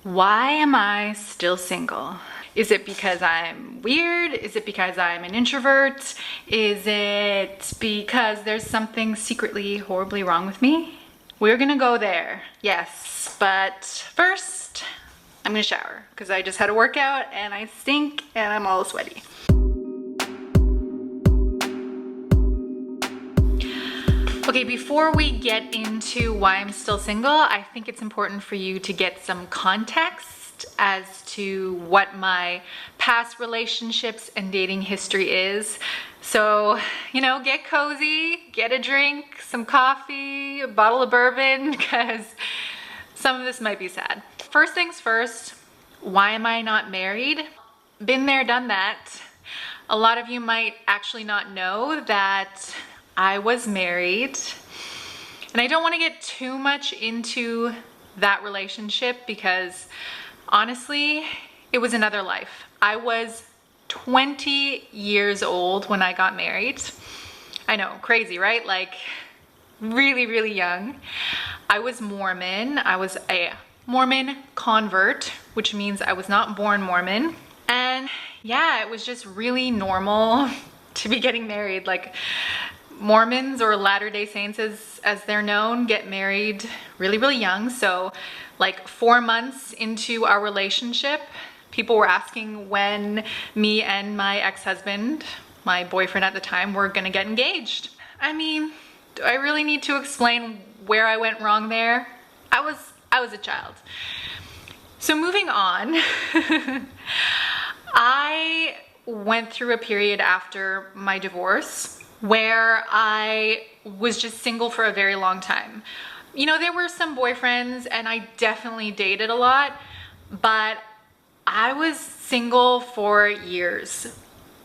Why am I still single? Is it because I'm weird? Is it because I'm an introvert? Is it because there's something secretly horribly wrong with me? We're gonna go there, yes, but first I'm gonna shower because I just had a workout and I stink and I'm all sweaty. Okay, before we get into why I'm still single, I think it's important for you to get some context as to what my past relationships and dating history is. So, you know, get cozy, get a drink, some coffee, a bottle of bourbon, because some of this might be sad. First things first, why am I not married? Been there, done that. A lot of you might actually not know that I was married, and I don't want to get too much into that relationship because honestly, it was another life. I was 20 years old when I got married. I know, crazy, right? Like really, really young. I was Mormon. I was a Mormon convert, which means I was not born Mormon. And yeah, it was just really normal to be getting married. Like Mormons, or Latter-day Saints as they're known, get married really, really young. So like 4 months into our relationship, people were asking when me and my ex-husband, my boyfriend at the time, were gonna get engaged. I mean, do I really need to explain where I went wrong there? I was a child. So moving on, I went through a period after my divorce where I was just single for a very long time. You know, there were some boyfriends and I definitely dated a lot, but I was single for years.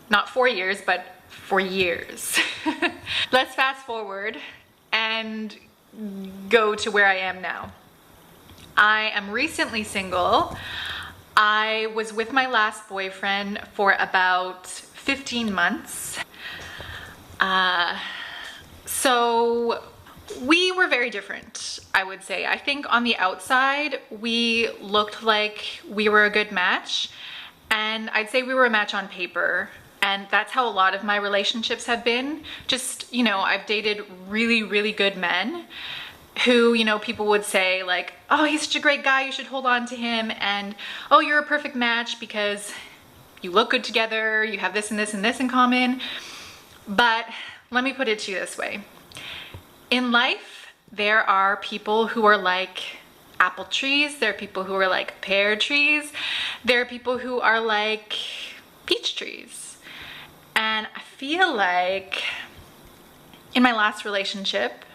Not 4 years, but for years. Let's fast forward and go to where I am now. I am recently single. I was with my last boyfriend for about 15 months. So we were very different, I would say. I think on the outside, we looked like we were a good match, and I'd say we were a match on paper. And that's how a lot of my relationships have been. Just, you know, I've dated really, really good men who, you know, people would say like, oh, he's such a great guy, you should hold on to him. And, oh, you're a perfect match because you look good together, you have this and this and this in common. But let me put it to you this way. In life, there are people who are like apple trees. There are people who are like pear trees. There are people who are like peach trees. And I feel like in my last relationship,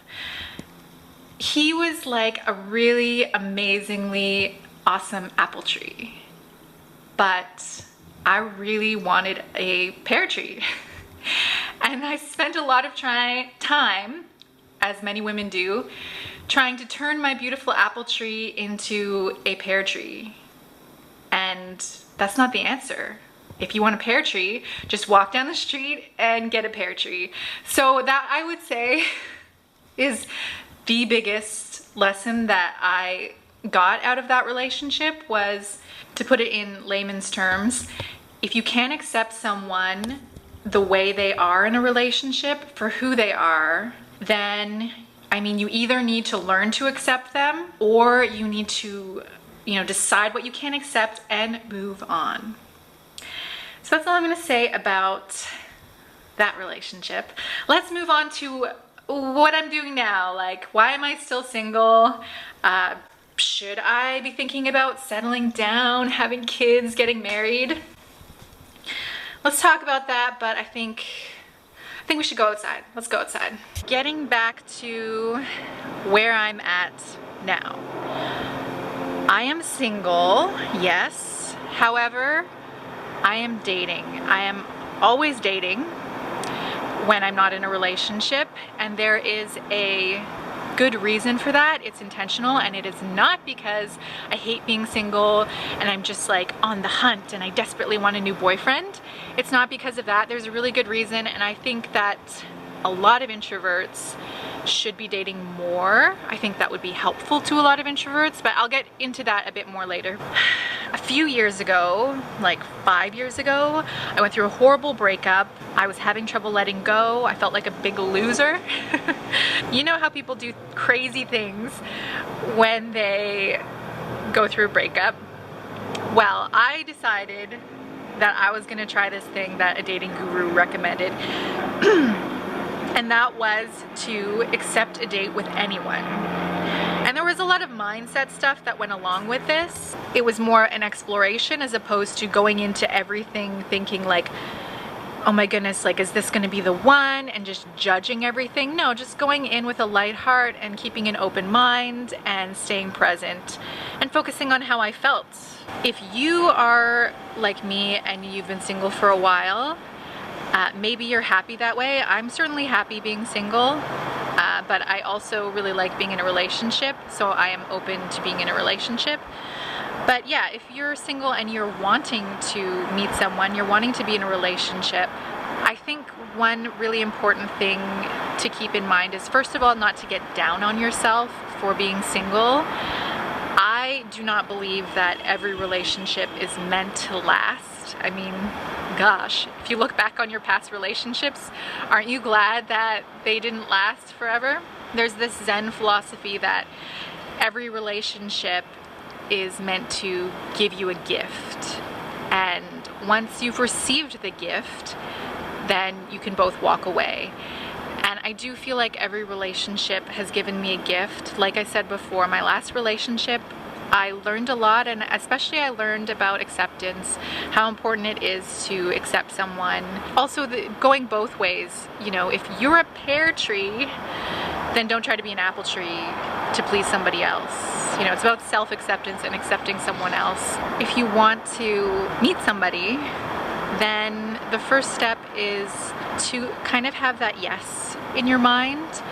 he was like a really amazingly awesome apple tree. But I really wanted a pear tree. And I spent a lot of time, as many women do, trying to turn my beautiful apple tree into a pear tree. And that's not the answer. If you want a pear tree, just walk down the street and get a pear tree. So that, I would say, is the biggest lesson that I got out of that relationship. Was, to put it in layman's terms, if you can't accept someone the way they are in a relationship for who they are, then, I mean, you either need to learn to accept them or you need to, you know, decide what you can accept and move on. So that's all I'm gonna say about that relationship. Let's move on to what I'm doing now. Like, why am I still single? Should I be thinking about settling down, having kids, getting married? Let's talk about that, but I think we should go outside. Let's go outside. Getting back to where I'm at now. I am single, yes. However, I am dating. I am always dating when I'm not in a relationship, and there is a good reason for that. It's intentional, and it is not because I hate being single and I'm just like on the hunt and I desperately want a new boyfriend. It's not because of that. There's a really good reason, and I think that a lot of introverts should be dating more. I think that would be helpful to a lot of introverts, but I'll get into that a bit more later. A few years ago, like 5 years ago, I went through a horrible breakup. I was having trouble letting go. I felt like a big loser. You know how people do crazy things when they go through a breakup? Well, I decided that I was gonna try this thing that a dating guru recommended. And that was to accept a date with anyone. And there was a lot of mindset stuff that went along with this. It was more an exploration as opposed to going into everything thinking like, oh my goodness, like, is this gonna be the one, and just judging everything. No, just going in with a light heart and keeping an open mind and staying present and focusing on how I felt. If you are like me and you've been single for a while, maybe you're happy that way. I'm certainly happy being single, but I also really like being in a relationship, so I am open to being in a relationship. But yeah, if you're single and you're wanting to meet someone, you're wanting to be in a relationship, I think one really important thing to keep in mind is, first of all, not to get down on yourself for being single. I do not believe that every relationship is meant to last. I mean, gosh, if you look back on your past relationships, aren't you glad that they didn't last forever? There's this Zen philosophy that every relationship is meant to give you a gift, and once you've received the gift, then you can both walk away. And I do feel like every relationship has given me a gift. Like I said before, my last relationship, I learned a lot, and especially I learned about acceptance, how important it is to accept someone. Also, going both ways. You know, if you're a pear tree, then don't try to be an apple tree to please somebody else. You know, it's about self-acceptance and accepting someone else. If you want to meet somebody, then the first step is to kind of have that yes in your mind.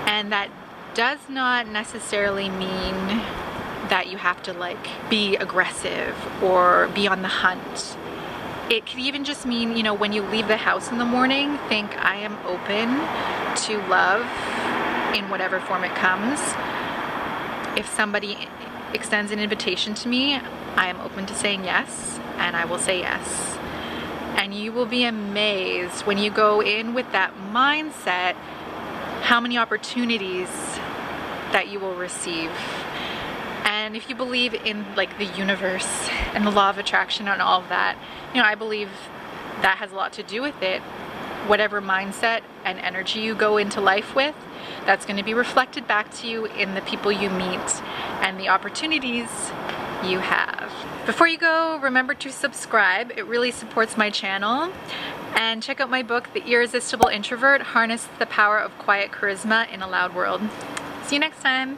And that does not necessarily mean that you have to like be aggressive or be on the hunt. It could even just mean, you know, when you leave the house in the morning, think, I am open to love in whatever form it comes. If somebody extends an invitation to me, I am open to saying yes, and I will say yes. And you will be amazed when you go in with that mindset how many opportunities that you will receive. And if you believe in like the universe and the law of attraction and all of that, you know, I believe that has a lot to do with it. Whatever mindset and energy you go into life with, that's going to be reflected back to you in the people you meet and the opportunities you have. Before you go, remember to subscribe. It really supports my channel. And check out my book, The Irresistible Introvert: Harness the Power of Quiet Charisma in a Loud World. See you next time.